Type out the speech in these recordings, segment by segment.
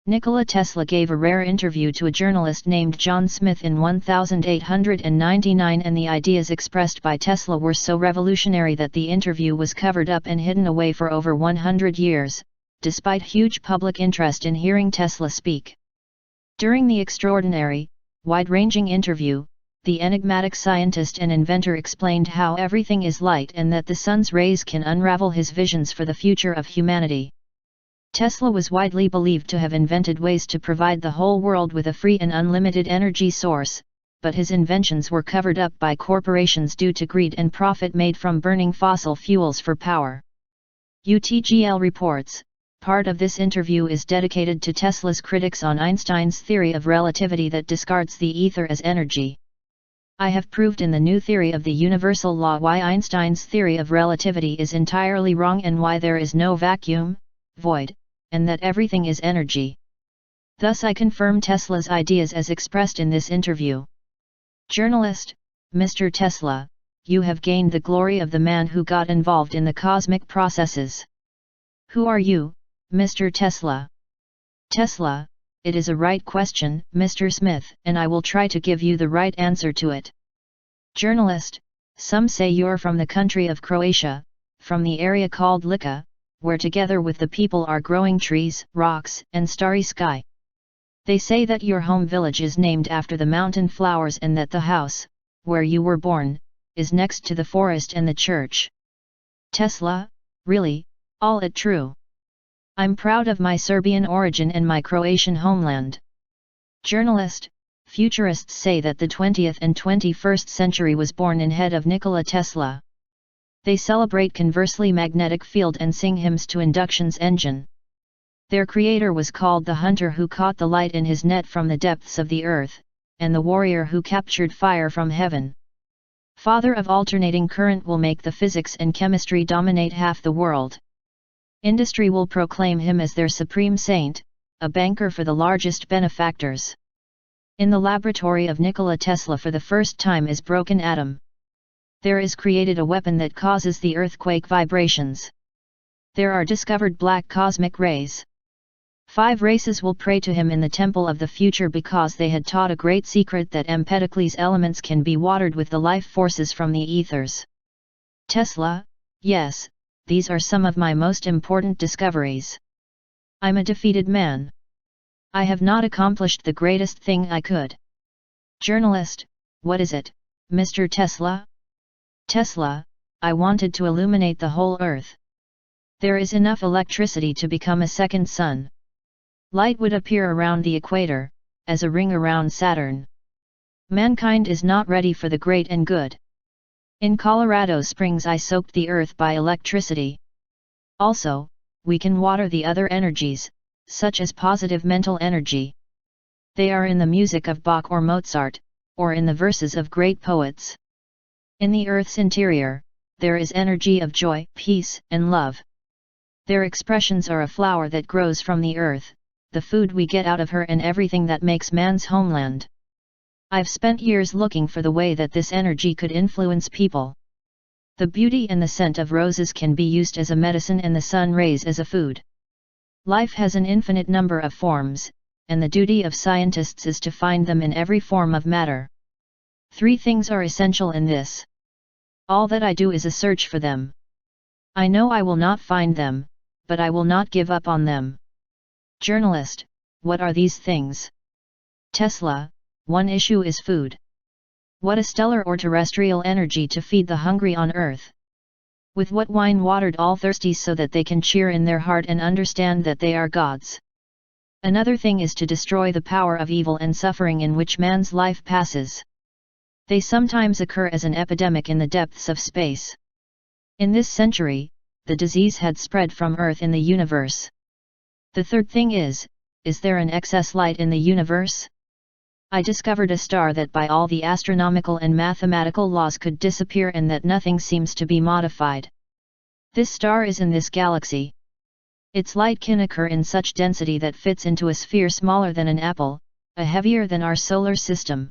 Nikola Tesla gave a rare interview to a journalist named John Smith in 1899, and the ideas expressed by Tesla were so revolutionary that the interview was covered up and hidden away for over 100 years, despite huge public interest in hearing Tesla speak. During the extraordinary, wide-ranging interview, the enigmatic scientist and inventor explained how everything is light and that the sun's rays can unravel his visions for the future of humanity. Tesla was widely believed to have invented ways to provide the whole world with a free and unlimited energy source, but his inventions were covered up by corporations due to greed and profit made from burning fossil fuels for power. UTGL reports, part of this interview is dedicated to Tesla's critics on Einstein's theory of relativity that discards the ether as energy. I have proved in the new theory of the universal law why Einstein's theory of relativity is entirely wrong and why there is no vacuum, void, and that everything is energy. Thus I confirm Tesla's ideas as expressed in this interview. Journalist: Mr. Tesla, you have gained the glory of the man who got involved in the cosmic processes. Who are you, Mr. Tesla? Tesla: it is a right question, Mr. Smith, and I will try to give you the right answer to it. Journalist: some say you're from the country of Croatia, from the area called Lika, where together with the people are growing trees, rocks, and starry sky. They say that your home village is named after the mountain flowers and that the house, where you were born, is next to the forest and the church. Tesla: really, all it true. I'm proud of my Serbian origin and my Croatian homeland. Journalist: futurists say that the 20th and 21st century was born in head of Nikola Tesla. They celebrate conversely magnetic field and sing hymns to induction's engine. Their creator was called the hunter who caught the light in his net from the depths of the earth, and the warrior who captured fire from heaven. Father of alternating current will make the physics and chemistry dominate half the world. Industry will proclaim him as their supreme saint, a banker for the largest benefactors. In the laboratory of Nikola Tesla for the first time is broken atom. There is created a weapon that causes the earthquake vibrations. There are discovered black cosmic rays. 5 races will pray to him in the temple of the future because they had taught a great secret that Empedocles elements can be watered with the life forces from the ethers. Tesla: yes, these are some of my most important discoveries. I'm a defeated man. I have not accomplished the greatest thing I could. Journalist: what is it, Mr. Tesla? Tesla: I wanted to illuminate the whole earth. There is enough electricity to become a second sun. Light would appear around the equator, as a ring around Saturn. Mankind is not ready for the great and good. In Colorado Springs I soaked the earth by electricity. Also, we can water the other energies, such as positive mental energy. They are in the music of Bach or Mozart, or in the verses of great poets. In the earth's interior, there is energy of joy, peace, and love. Their expressions are a flower that grows from the earth, the food we get out of her and everything that makes man's homeland. I've spent years looking for the way that this energy could influence people. The beauty and the scent of roses can be used as a medicine and the sun rays as a food. Life has an infinite number of forms, and the duty of scientists is to find them in every form of matter. 3 things are essential in this. All that I do is a search for them. I know I will not find them, but I will not give up on them. Journalist: what are these things? Tesla: one issue is food. What a stellar or terrestrial energy to feed the hungry on earth. With what wine watered all thirsties so that they can cheer in their heart and understand that they are gods. Another thing is to destroy the power of evil and suffering in which man's life passes. They sometimes occur as an epidemic in the depths of space. In this century, the disease had spread from Earth in the universe. The third thing is there an excess light in the universe? I discovered a star that by all the astronomical and mathematical laws could disappear and that nothing seems to be modified. This star is in this galaxy. Its light can occur in such density that fits into a sphere smaller than an apple, heavier than our solar system.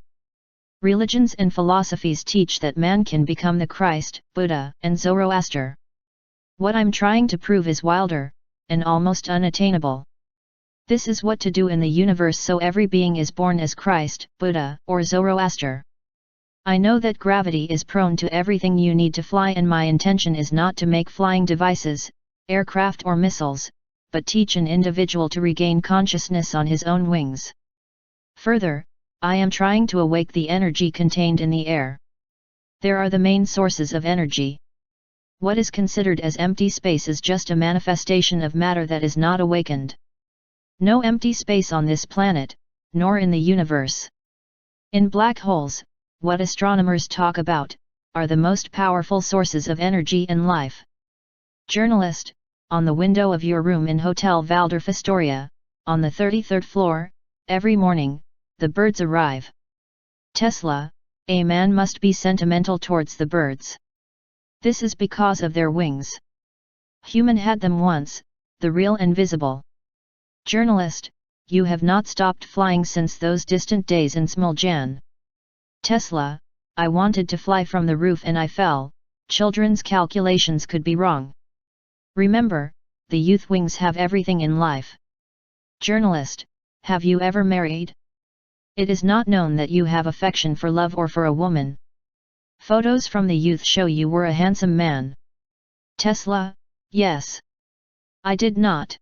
Religions and philosophies teach that man can become the Christ, Buddha, and Zoroaster. What I'm trying to prove is wilder, and almost unattainable. This is what to do in the universe, so every being is born as Christ, Buddha, or Zoroaster. I know that gravity is prone to everything you need to fly, and my intention is not to make flying devices, aircraft or missiles, but teach an individual to regain consciousness on his own wings. Further, I am trying to awake the energy contained in the air. There are the main sources of energy. What is considered as empty space is just a manifestation of matter that is not awakened. No empty space on this planet, nor in the universe. In black holes, what astronomers talk about, are the most powerful sources of energy in life. Journalist, on the window of your room in Hotel Waldorf Astoria, on the 33rd floor, every morning, the birds arrive. Tesla, a man must be sentimental towards the birds. This is because of their wings. Human had them once, the real and visible. Journalist, you have not stopped flying since those distant days in Smiljan. Tesla, I wanted to fly from the roof and I fell. Children's calculations could be wrong. Remember, the youth wings have everything in life. Journalist, have you ever married? It is not known that you have affection for love or for a woman. Photos from the youth show you were a handsome man. Tesla, yes. I did not.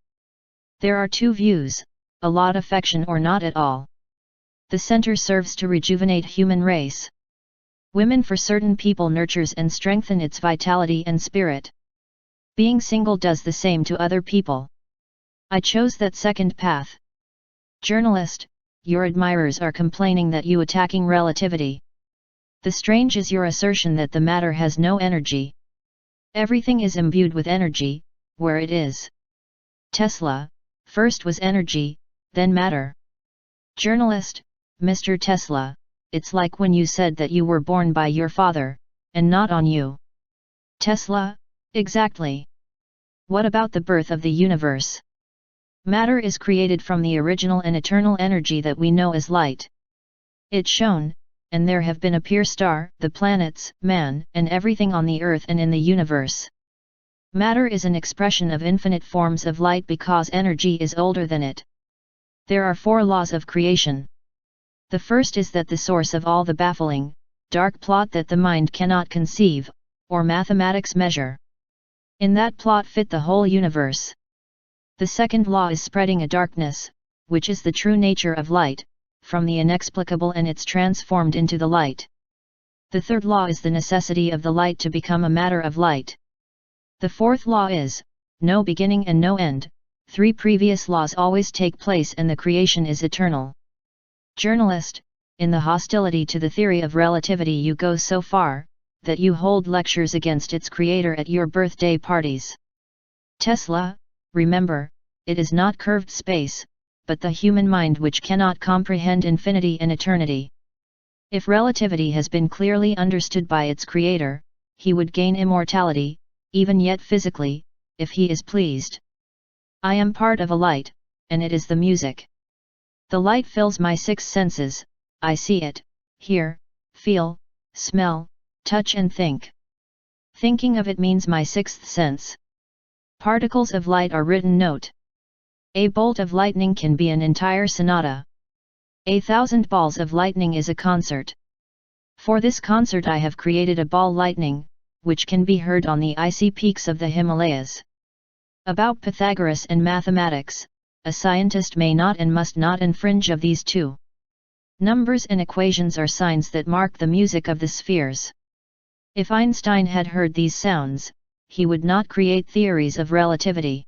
There are two views, a lot affection or not at all. The center serves to rejuvenate human race. Women for certain people nurtures and strengthen its vitality and spirit. Being single does the same to other people. I chose that second path. Journalist, your admirers are complaining that you attacking relativity. The strange is your assertion that the matter has no energy. Everything is imbued with energy, where it is. Tesla, first was energy, then matter. Journalist, Mr. Tesla, it's like when you said that you were born by your father, and not on you. Tesla, exactly. What about the birth of the universe? Matter is created from the original and eternal energy that we know as light. It shone, and there have been a pure star, the planets, man, and everything on the earth and in the universe. Matter is an expression of infinite forms of light because energy is older than it. There are 4 laws of creation. The first is that the source of all the baffling, dark plot that the mind cannot conceive, or mathematics measure. In that plot fit the whole universe. The second law is spreading a darkness, which is the true nature of light, from the inexplicable and it's transformed into the light. The third law is the necessity of the light to become a matter of light. The fourth law is, no beginning and no end. 3 previous laws always take place and the creation is eternal. Journalist, in the hostility to the theory of relativity you go so far, that you hold lectures against its creator at your birthday parties. Tesla, remember, it is not curved space, but the human mind which cannot comprehend infinity and eternity. If relativity has been clearly understood by its creator, he would gain immortality, even yet physically, if he is pleased. I am part of a light, and it is the music. The light fills my 6 senses, I see it, hear, feel, smell, touch and think. Thinking of it means my 6th sense. Particles of light are written note. A bolt of lightning can be an entire sonata. 1,000 balls of lightning is a concert. For this concert I have created a ball lightning, which can be heard on the icy peaks of the Himalayas. About Pythagoras and mathematics, a scientist may not and must not infringe of these 2. Numbers and equations are signs that mark the music of the spheres. If Einstein had heard these sounds, he would not create theories of relativity.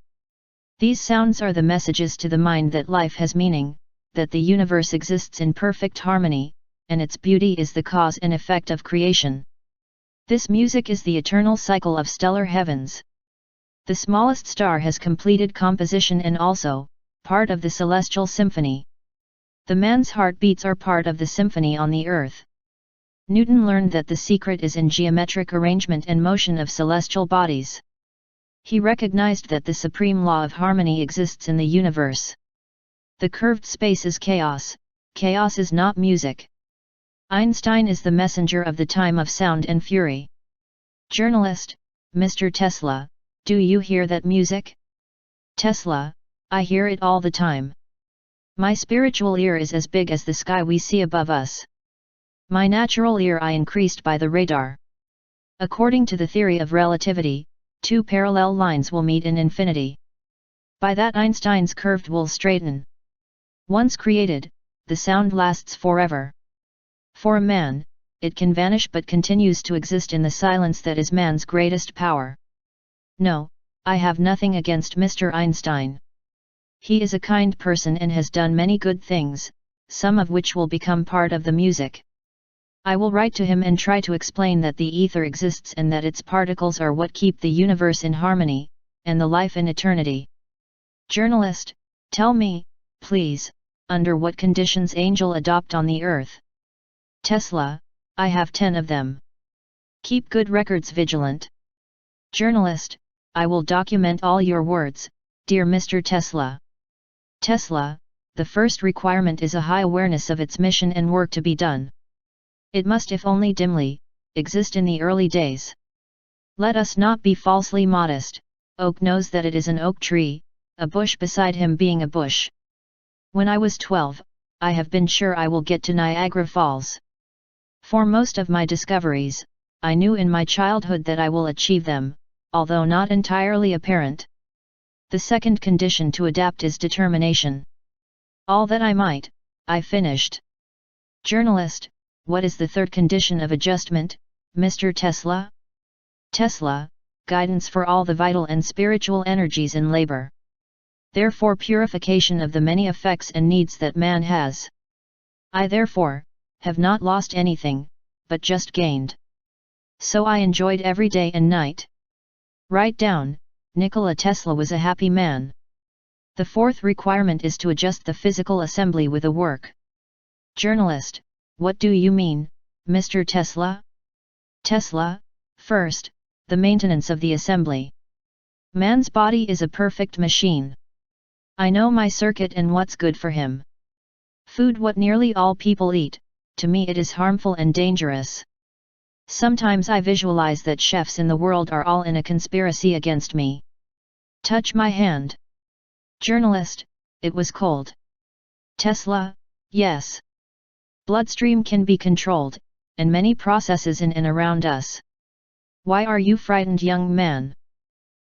These sounds are the messages to the mind that life has meaning, that the universe exists in perfect harmony, and its beauty is the cause and effect of creation. This music is the eternal cycle of stellar heavens. The smallest star has completed composition and also, part of the celestial symphony. The man's heartbeats are part of the symphony on the earth. Newton learned that the secret is in geometric arrangement and motion of celestial bodies. He recognized that the supreme law of harmony exists in the universe. The curved space is chaos, chaos is not music. Einstein is the messenger of the time of sound and fury. Journalist, Mr. Tesla, do you hear that music? Tesla, I hear it all the time. My spiritual ear is as big as the sky we see above us. My natural ear I increased by the radar. According to the theory of relativity, two parallel lines will meet in infinity. By that Einstein's curved will straighten. Once created, the sound lasts forever. For a man, it can vanish but continues to exist in the silence that is man's greatest power. No, I have nothing against Mr. Einstein. He is a kind person and has done many good things, some of which will become part of the music. I will write to him and try to explain that the ether exists and that its particles are what keep the universe in harmony, and the life in eternity. Journalist, tell me, please, under what conditions angel adopt on the earth? Tesla, I have 10 of them. Keep good records vigilant. Journalist, I will document all your words, dear Mr. Tesla. Tesla, the first requirement is a high awareness of its mission and work to be done. It must, if only dimly, exist in the early days. Let us not be falsely modest. Oak knows that it is an oak tree, a bush beside him being a bush. When I was 12, I have been sure I will get to Niagara Falls. For most of my discoveries, I knew in my childhood that I will achieve them, although not entirely apparent. The second condition to adapt is determination. All that I might, I finished. Journalist, what is the third condition of adjustment, Mr. Tesla? Tesla, guidance for all the vital and spiritual energies in labor. Therefore purification of the many effects and needs that man has. I therefore, have not lost anything, but just gained. So I enjoyed every day and night. Write down, Nikola Tesla was a happy man. The fourth requirement is to adjust the physical assembly with a work. Journalist, what do you mean, Mr. Tesla? Tesla, first, the maintenance of the assembly. Man's body is a perfect machine. I know my circuit and what's good for him. Food, what nearly all people eat, to me it is harmful and dangerous. Sometimes I visualize that chefs in the world are all in a conspiracy against me. Touch my hand. Journalist, it was cold. Tesla, yes. Bloodstream can be controlled, and many processes in and around us. Why are you frightened, young man?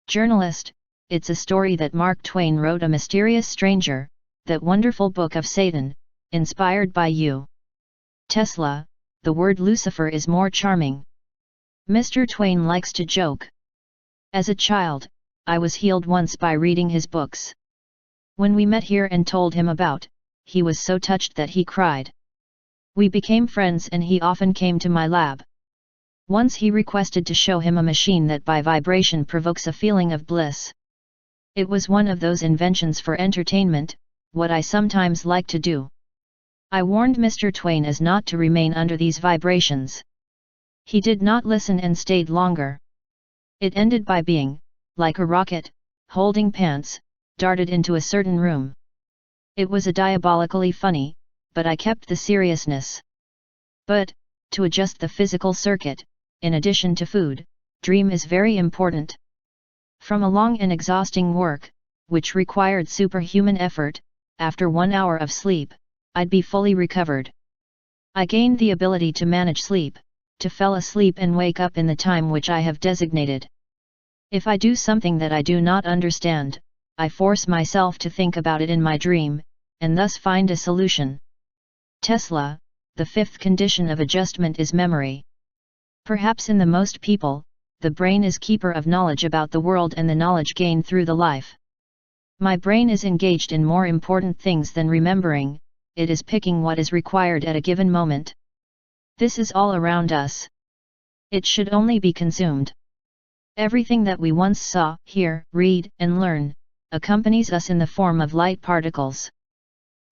Journalist, it's a story that Mark Twain wrote, A Mysterious Stranger, that wonderful book of Satan, inspired by you. Tesla, the word Lucifer is more charming. Mr. Twain likes to joke. As a child, I was healed once by reading his books. When we met here and told him about, he was so touched that he cried. We became friends and he often came to my lab. Once he requested to show him a machine that by vibration provokes a feeling of bliss. It was one of those inventions for entertainment, what I sometimes like to do. I warned Mr. Twain as not to remain under these vibrations. He did not listen and stayed longer. It ended by being, like a rocket, holding pants, darted into a certain room. It was a diabolically funny, but I kept the seriousness. But, to adjust the physical circuit, in addition to food, dream is very important. From a long and exhausting work, which required superhuman effort, after 1 hour of sleep, I'd be fully recovered. I gained the ability to manage sleep, to fall asleep and wake up in the time which I have designated. If I do something that I do not understand, I force myself to think about it in my dream, and thus find a solution. Tesla, the fifth condition of adjustment is memory. Perhaps in the most people, the brain is keeper of knowledge about the world and the knowledge gained through the life. My brain is engaged in more important things than remembering, it is picking what is required at a given moment. This is all around us. It should only be consumed. Everything that we once saw, hear, read, and learn, accompanies us in the form of light particles.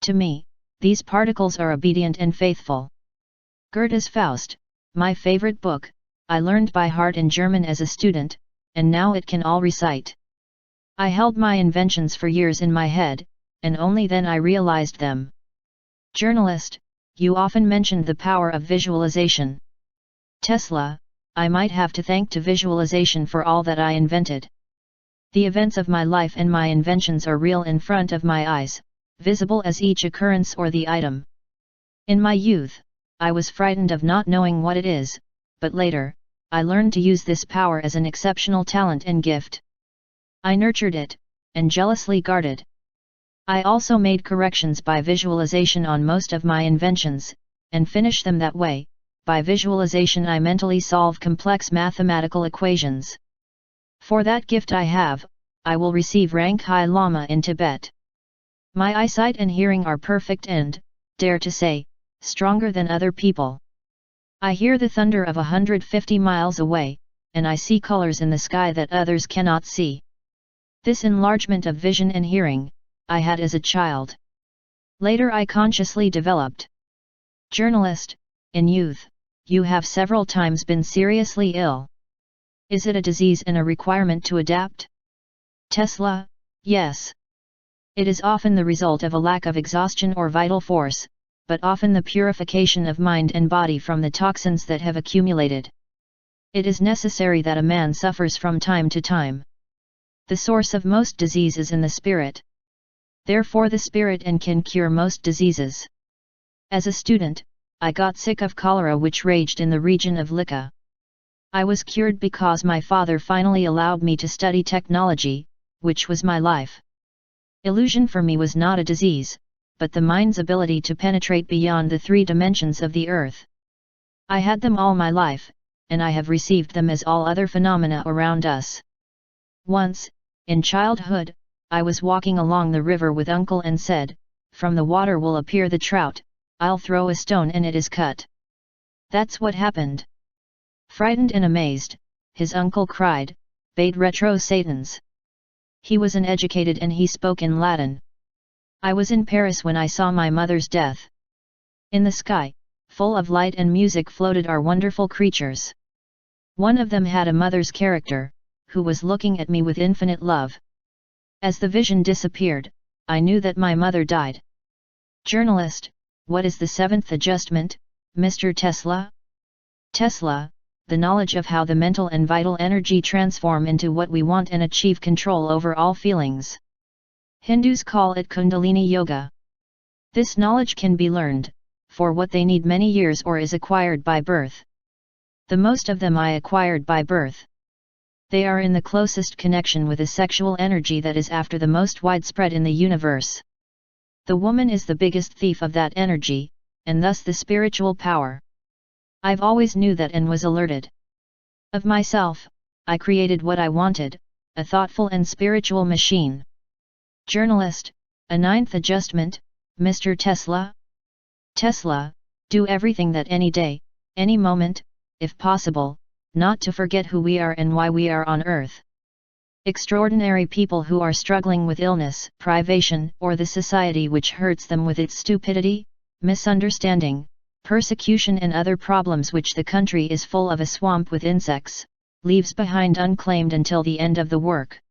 To me, these particles are obedient and faithful. Goethe's Faust, my favorite book, I learned by heart in German as a student, and now it can all recite. I held my inventions for years in my head, and only then I realized them. Journalist, you often mentioned the power of visualization. Tesla, I might have to thank to visualization for all that I invented. The events of my life and my inventions are real in front of my eyes, visible as each occurrence or the item. In my youth, I was frightened of not knowing what it is, but later, I learned to use this power as an exceptional talent and gift. I nurtured it, and jealously guarded. I also made corrections by visualization on most of my inventions, and finish them that way. By visualization I mentally solve complex mathematical equations. For that gift I will receive rank High Lama in Tibet. My eyesight and hearing are perfect and, dare to say, stronger than other people. I hear the thunder of 150 miles away, and I see colors in the sky that others cannot see. This enlargement of vision and hearing, I had as a child. Later I consciously developed. Journalist, in youth, you have several times been seriously ill. Is it a disease and a requirement to adapt? Tesla, yes. It is often the result of a lack of exhaustion or vital force, but often the purification of mind and body from the toxins that have accumulated. It is necessary that a man suffers from time to time. The source of most disease is in the spirit. Therefore the spirit can cure most diseases. As a student, I got sick of cholera which raged in the region of Lika. I was cured because my father finally allowed me to study technology, which was my life. Illusion for me was not a disease, but the mind's ability to penetrate beyond the 3 dimensions of the earth. I had them all my life, and I have received them as all other phenomena around us. Once, in childhood, I was walking along the river with uncle and said, "From the water will appear the trout, I'll throw a stone and it is cut." That's what happened. Frightened and amazed, his uncle cried, "Bade retro Satans." He was uneducated and he spoke in Latin. I was in Paris when I saw my mother's death. In the sky, full of light and music floated our wonderful creatures. One of them had a mother's character, who was looking at me with infinite love. As the vision disappeared, I knew that my mother died. Journalist, what is the 7th adjustment, Mr. Tesla? Tesla, the knowledge of how the mental and vital energy transform into what we want and achieve control over all feelings. Hindus call it Kundalini Yoga. This knowledge can be learned, for what they need many years or is acquired by birth. The most of them I acquired by birth. They are in the closest connection with a sexual energy that is after the most widespread in the universe. The woman is the biggest thief of that energy, and thus the spiritual power. I've always knew that and was alerted. Of myself, I created what I wanted, a thoughtful and spiritual machine. Journalist, a 9th adjustment, Mr. Tesla? Tesla, do everything that any day, any moment, if possible, not to forget who we are and why we are on earth. Extraordinary people who are struggling with illness, privation, or the society which hurts them with its stupidity, misunderstanding, persecution and other problems which the country is full of a swamp with insects, leaves behind unclaimed until the end of the work.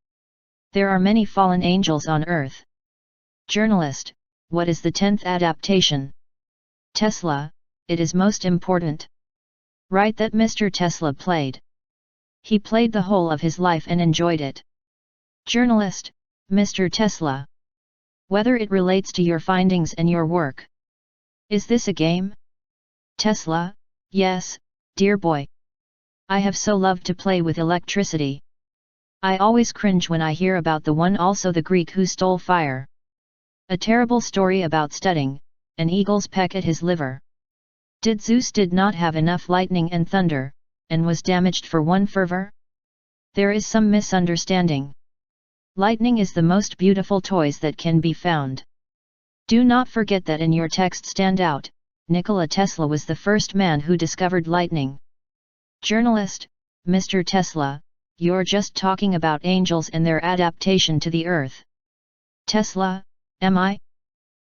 There are many fallen angels on earth. Journalist, what is the 10th adaptation? Tesla, it is most important. Right that Mr. Tesla played. He played the whole of his life and enjoyed it. Journalist, Mr. Tesla. Whether it relates to your findings and your work. Is this a game? Tesla, yes, dear boy. I have so loved to play with electricity. I always cringe when I hear about the one also the Greek who stole fire. A terrible story about studying, an eagle's peck at his liver. Did Zeus did not have enough lightning and thunder, and was damaged for one fervor? There is some misunderstanding. Lightning is the most beautiful toys that can be found. Do not forget that in your text stand out, Nikola Tesla was the first man who discovered lightning. Journalist, Mr. Tesla, you're just talking about angels and their adaptation to the earth. Tesla, am I?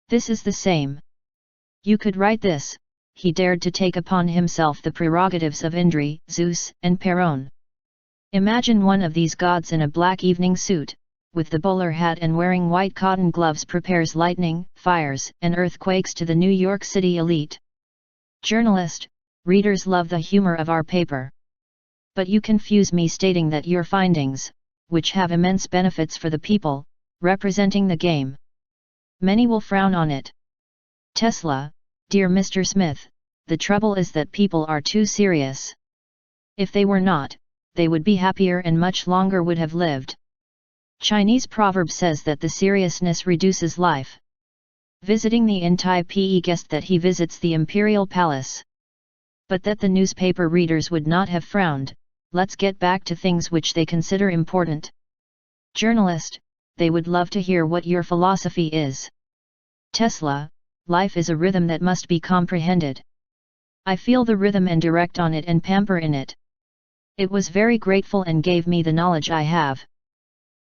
This is the same. You could write this, he dared to take upon himself the prerogatives of Indri, Zeus, and Peron. Imagine one of these gods in a black evening suit, with the bowler hat and wearing white cotton gloves prepares lightning, fires, and earthquakes to the New York City elite. Journalist, readers love the humor of our paper. But you confuse me stating that your findings, which have immense benefits for the people, representing the game. Many will frown on it. Tesla, dear Mr. Smith, the trouble is that people are too serious. If they were not, they would be happier and much longer would have lived. Chinese proverb says that the seriousness reduces life. Visiting the Untitled guessed that he visits the imperial palace. But that the newspaper readers would not have frowned. Let's get back to things which they consider important. Journalist, they would love to hear what your philosophy is. Tesla, life is a rhythm that must be comprehended. I feel the rhythm and direct on it and pamper in it. It was very grateful and gave me the knowledge I have.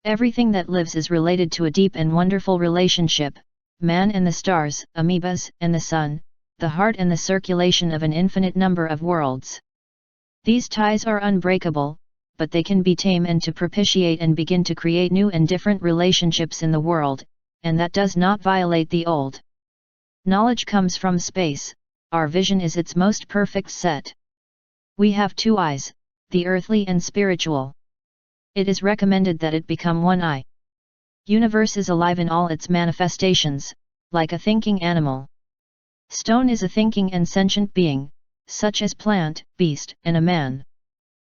Everything that lives is related to a deep and wonderful relationship, man and the stars, amoebas and the sun, the heart and the circulation of an infinite number of worlds. These ties are unbreakable, but they can be tamed and to propitiate and begin to create new and different relationships in the world, and that does not violate the old. Knowledge comes from space, our vision is its most perfect set. We have two eyes, the earthly and spiritual. It is recommended that it become one eye. Universe is alive in all its manifestations, like a thinking animal. Stone is a thinking and sentient being, such as plant, beast, and a man.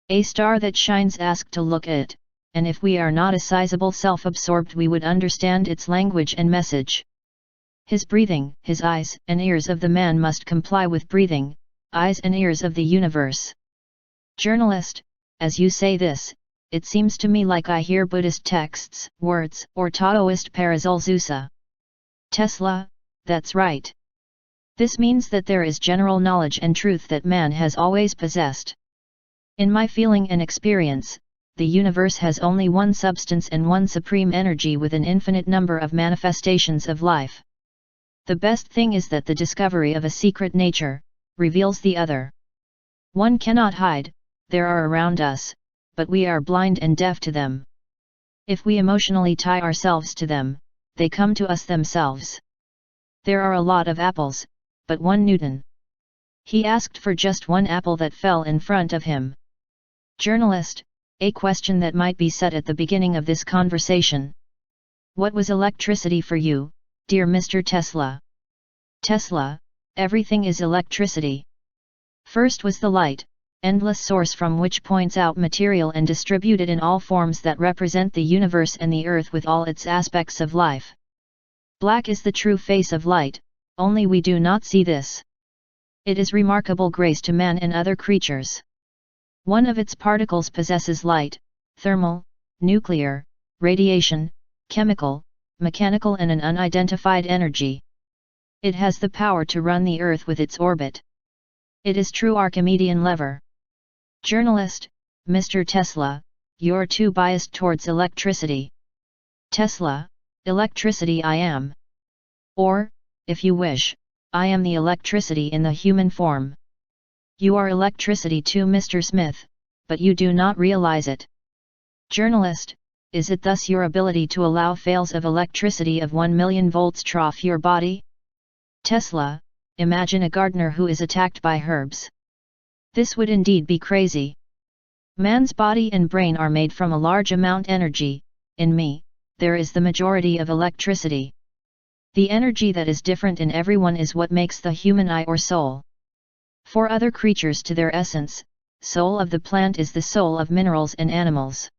A star that shines asks to look at it, and if we are not a sizable self-absorbed we would understand its language and message. His breathing, his eyes and ears of the man must comply with breathing, eyes and ears of the universe. Journalist, as you say this, it seems to me like I hear Buddhist texts, words, or Taoist Paracelsusa. Tesla, that's right. This means that there is general knowledge and truth that man has always possessed. In my feeling and experience, the universe has only one substance and one supreme energy with an infinite number of manifestations of life. The best thing is that the discovery of a secret nature reveals the other. One cannot hide, they are around us, but we are blind and deaf to them. If we emotionally tie ourselves to them, they come to us themselves. There are a lot of apples, but one Newton. He asked for just one apple that fell in front of him. Journalist, a question that might be set at the beginning of this conversation. What was electricity for you, dear Mr. Tesla? Tesla, everything is electricity. First was the light, endless source from which points out material and distributed in all forms that represent the universe and the earth with all its aspects of life. Black is the true face of light, only we do not see this. It is remarkable grace to man and other creatures. One of its particles possesses light, thermal, nuclear, radiation, chemical, mechanical and an unidentified energy. It has the power to run the earth with its orbit. It is true Archimedean lever. Journalist, Mr. Tesla, you're too biased towards electricity. Tesla, electricity I am. Or, if you wish, I am the electricity in the human form. You are electricity too, Mr. Smith, but you do not realize it. Journalist, is it thus your ability to allow fails of electricity of 1 million volts trough your body? Tesla, imagine a gardener who is attacked by herbs. This would indeed be crazy. Man's body and brain are made from a large amount energy, in me, there is the majority of electricity. The energy that is different in everyone is what makes the human eye or soul. For other creatures to their essence, soul of the plant is the soul of minerals and animals.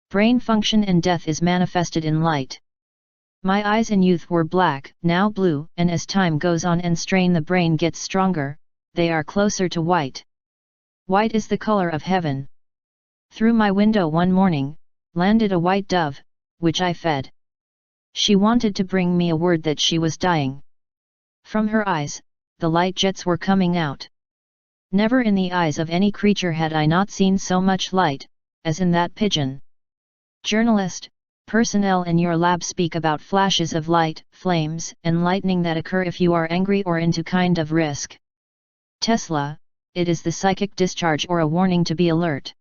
Brain function and death is manifested in light. My eyes in youth were black, now blue, and as time goes on and strain the brain gets stronger, they are closer to white. White is the color of heaven. Through my window one morning, landed a white dove, which I fed. She wanted to bring me a word that she was dying. From her eyes, the light jets were coming out. Never in the eyes of any creature had I not seen so much light, as in that pigeon. Journalist, personnel in your lab speak about flashes of light, flames, and lightning that occur if you are angry or into kind of risk. Tesla, it is the psychic discharge or a warning to be alert.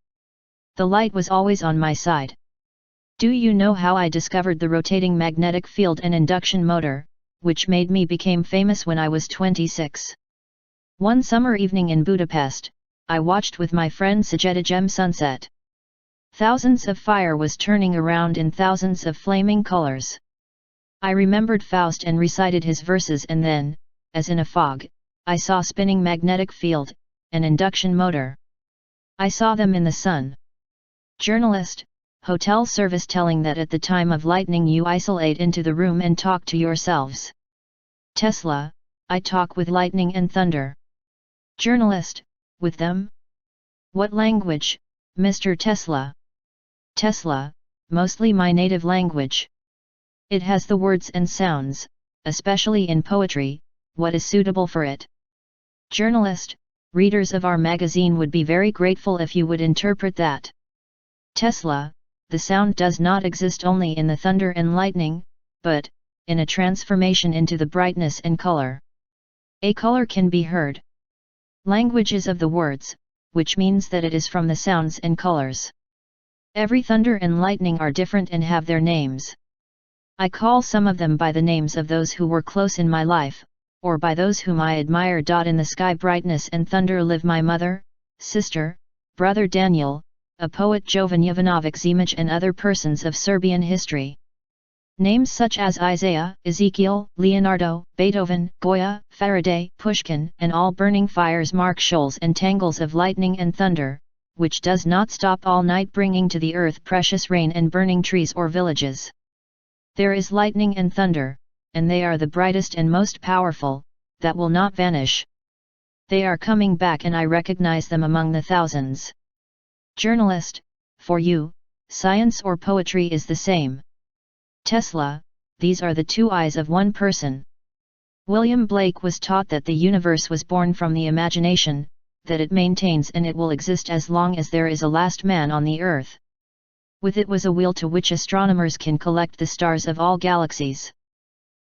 The light was always on my side. Do you know how I discovered the rotating magnetic field and induction motor, which made me become famous when I was 26? One summer evening in Budapest, I watched with my friend Szegedegem sunset. Thousands of fire was turning around in thousands of flaming colors. I remembered Faust and recited his verses, and then, as in a fog, I saw spinning magnetic field, an induction motor. I saw them in the sun. Journalist, hotel service telling that at the time of lightning you isolate into the room and talk to yourselves. Tesla, I talk with lightning and thunder. Journalist, with them? What language, Mr. Tesla? Tesla, mostly my native language. It has the words and sounds, especially in poetry, what is suitable for it. Journalist, readers of our magazine would be very grateful if you would interpret that. Tesla, the sound does not exist only in the thunder and lightning, but, in a transformation into the brightness and color. A color can be heard. Language is of the words, which means that it is from the sounds and colors. Every thunder and lightning are different and have their names. I call some of them by the names of those who were close in my life, or by those whom I admire. In the sky brightness and thunder live my mother, sister, brother Daniel, a poet Jovan Jovanovic Zimic, and other persons of Serbian history. Names such as Isaiah, Ezekiel, Leonardo, Beethoven, Goya, Faraday, Pushkin, and all burning fires mark shoals and tangles of lightning and thunder, which does not stop all night, bringing to the earth precious rain and burning trees or villages. There is lightning and thunder, and they are the brightest and most powerful, that will not vanish. They are coming back, and I recognize them among the thousands. Journalist, for you, science or poetry is the same. Tesla, these are the two eyes of one person. William Blake was taught that the universe was born from the imagination, that it maintains and it will exist as long as there is a last man on the earth. With it was a wheel to which astronomers can collect the stars of all galaxies.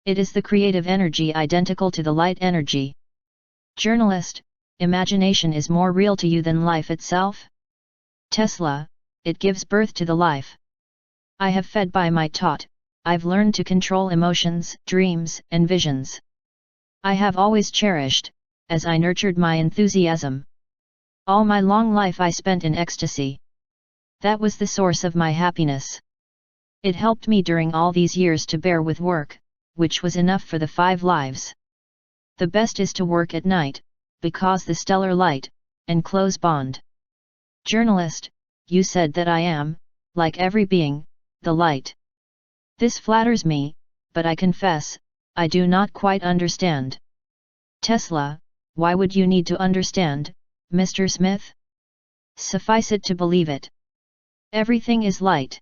It is the creative energy identical to the light energy. Journalist, imagination is more real to you than life itself? Tesla, it gives birth to the life. I have fed by my taught, I've learned to control emotions, dreams, and visions. I have always cherished, as I nurtured my enthusiasm. All my long life I spent in ecstasy. That was the source of my happiness. It helped me during all these years to bear with work, which was enough for the 5 lives. The best is to work at night, because the stellar light, and close bond. Journalist, you said that I am, like every being, the light. This flatters me, but I confess, I do not quite understand. Tesla, why would you need to understand, Mr. Smith? Suffice it to believe it. Everything is light.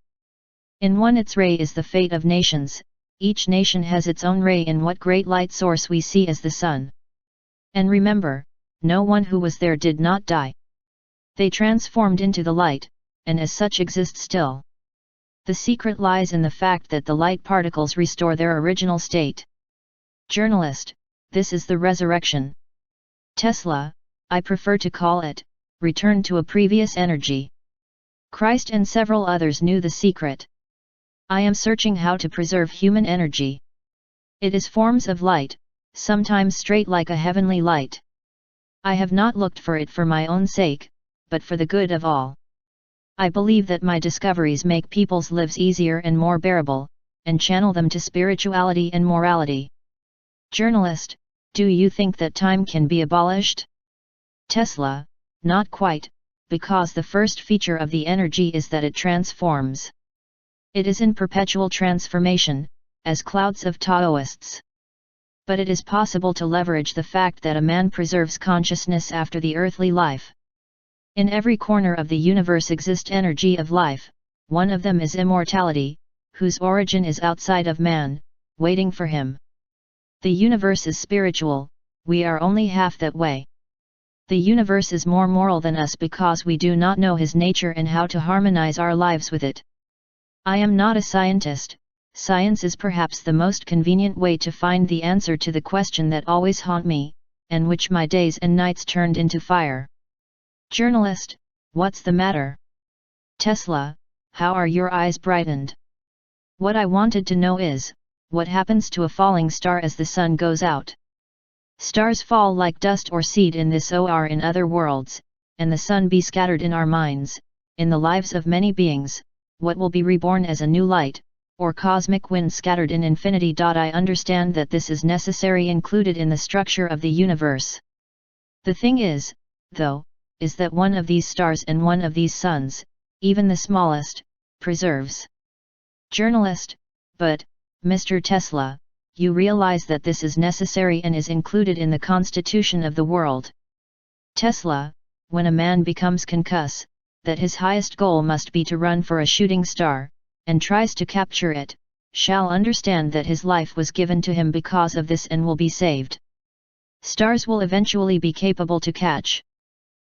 In one its ray is the fate of nations, each nation has its own ray in what great light source we see as the sun. And remember, no one who was there did not die. They transformed into the light, and as such exist still. The secret lies in the fact that the light particles restore their original state. Journalist, this is the resurrection. Tesla, I prefer to call it, return to a previous energy. Christ and several others knew the secret. I am searching how to preserve human energy. It is forms of light, sometimes straight like a heavenly light. I have not looked for it for my own sake, but for the good of all. I believe that my discoveries make people's lives easier and more bearable, and channel them to spirituality and morality. Journalist, do you think that time can be abolished? Tesla, not quite, because the first feature of the energy is that it transforms. It is in perpetual transformation, as clouds of Taoists. But it is possible to leverage the fact that a man preserves consciousness after the earthly life. In every corner of the universe exists energy of life, one of them is immortality, whose origin is outside of man, waiting for him. The universe is spiritual, we are only half that way. The universe is more moral than us because we do not know his nature and how to harmonize our lives with it. I am not a scientist. Science is perhaps the most convenient way to find the answer to the question that always haunt me, and which my days and nights turned into fire. Journalist, what's the matter? Tesla, how are your eyes brightened? What I wanted to know is, what happens to a falling star as the sun goes out? Stars fall like dust or seed in this or in other worlds, and the sun be scattered in our minds, in the lives of many beings, what will be reborn as a new light, or cosmic wind scattered in infinity. I understand that this is necessary included in the structure of the universe. The thing is, though, is that one of these stars and one of these suns, even the smallest, preserves. Journalist: but, Mr. Tesla, you realize that this is necessary and is included in the constitution of the world. Tesla: when a man becomes concussed, that his highest goal must be to run for a shooting star, and tries to capture it, shall understand that his life was given to him because of this and will be saved. Stars will eventually be capable to catch.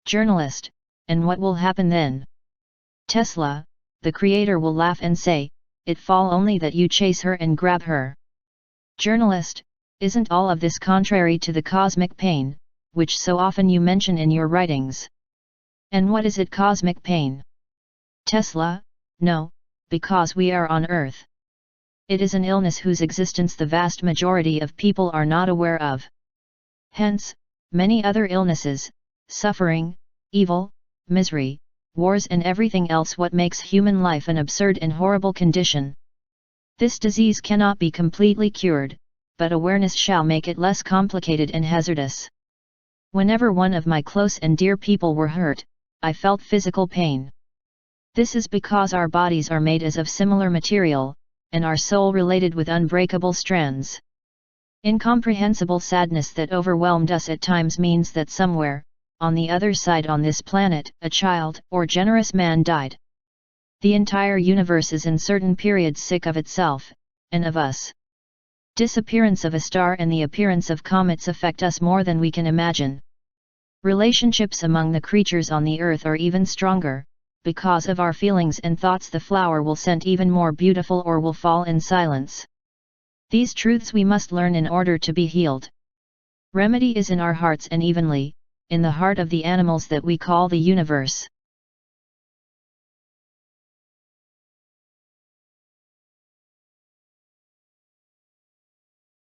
Journalist: and what will happen then? Tesla: the Creator will laugh and say, "It fall only that you chase her and grab her." Journalist: isn't all of this contrary to the cosmic pain, which so often you mention in your writings? And what is it, cosmic pain? Tesla: no, because we are on Earth. It is an illness whose existence the vast majority of people are not aware of. Hence, many other illnesses, suffering, evil, misery, wars and everything else what makes human life an absurd and horrible condition. This disease cannot be completely cured, but awareness shall make it less complicated and hazardous. Whenever one of my close and dear people were hurt, I felt physical pain. This is because our bodies are made as of similar material, and our soul related with unbreakable strands. Incomprehensible sadness that overwhelmed us at times means that somewhere, on the other side on this planet, a child or generous man died. The entire universe is in certain periods sick of itself, and of us. Disappearance of a star and the appearance of comets affect us more than we can imagine. Relationships among the creatures on the earth are even stronger. Because of our feelings and thoughts, the flower will scent even more beautiful or will fall in silence. These truths we must learn in order to be healed. Remedy is in our hearts and evenly, in the heart of the animals that we call the universe.